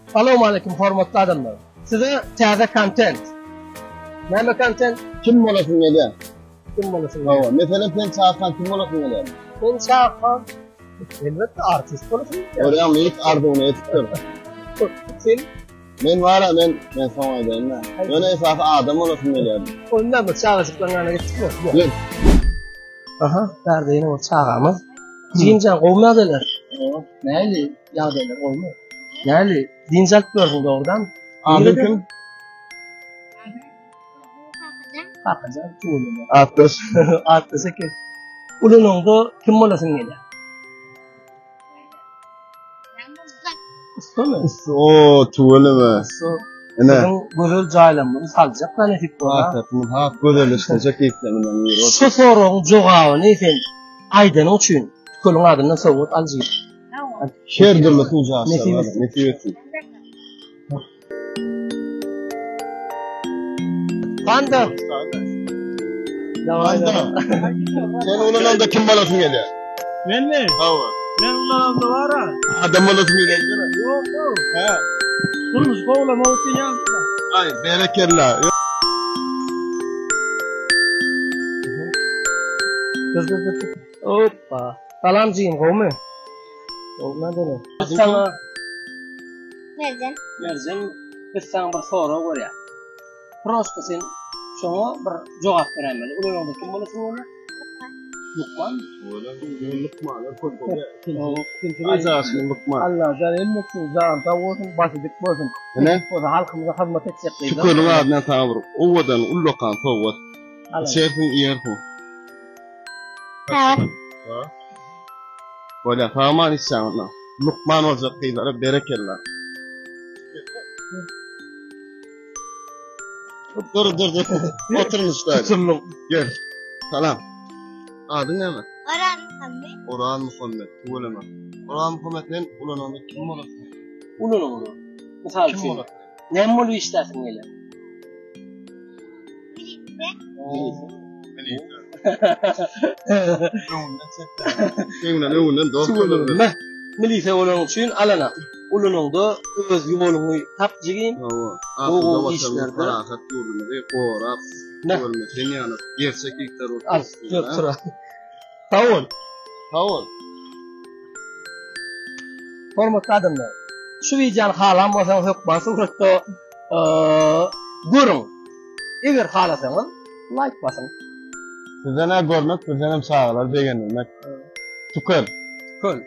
Assalamu alaykum hormatly adamlar. Size taze content. Näme content? Kim bolasın geliyor? Kim bolasın? Hava. Mesela sen çağırsan kim bolasın geliyor? Ben çağırsan elbette artist bolasın. Oraya mı hiç ardığını yetiştir. Sen Ben var ya ben sana edeyim ben. Öyle esası adam olasın geliyor. ondan da çağırışıklarına gittik mi? Gel. Aha, nerede yine o çağırmaz. Dincan kovmadılar. Neyli? Yağdılar olmuyor. Neyli? Dincal gördün doğrudan. Abi kim? Bakacağım kim oluyor? Atlas. Arttısı ki. Ulunun da kim olasın geliyor? Usta mı? Oo tuvalı mı? Usta. Ne? Sizin gözül caylamını salacak da ne tip var? Hakikaten hak gözelleştirecek ikleminden yürü. Şu sorun cevabı ne sen? Aydın için. Kulun adından soğut alcıyım. Şerdürlü tuzağı Nefis. sarılar. Nefis. Panda. Panda. Sen onun anda kim bolasın geliyor? Ben mi? Hava. Ben ulan da var ha. Adam bolasın geliyor. Yok yok. He. Durmuş kovlama için yansın. Ay berekella. Dur. Hoppa. Salamcıyım kovmu. Olmadı ne? Biz sana Nereden? Merzen biz sana bir soru koyar. Prosta sen şuna bir cevap veremeli. Ulan kim bolasın onu? Lukman. Acayip Lukman. Allah zalim etsin, can tavursun, basıdık bolsun. Ne? O da halkımıza hizmet edecek. Şükürün adına tavır. Ovadan ullokan soğut. Şerfin iyerfin. Evet. Böyle tamam inşallah. Lukman olacak kıyılara berekella. Dur. Oturun işte. Tutundum. Gel. Salam. Adın ne mi? Orhan Muhammed. Orhan Muhammed. Tuğulema. Orhan Muhammed'den ulanandı kim olasın? Ulun. Misal Kim için. olasın? Ne mulu işlersin gele? Öğünden doğru. Ne? Milise ulun için alana. Ulunun da öz yolunu tapcığın. O işlerde. Farahat yurdunu ve korak. Ne? Ölmesen yani. Gerçek iktidar olsun. Az yok sıra. Tavul. Hormatly adamlar. Şu videoni halammasanız hukman suratda görün. Eger halasanız like basın. Size ne görmek, size ne sağlar beğenilmek. Şükür. Kul.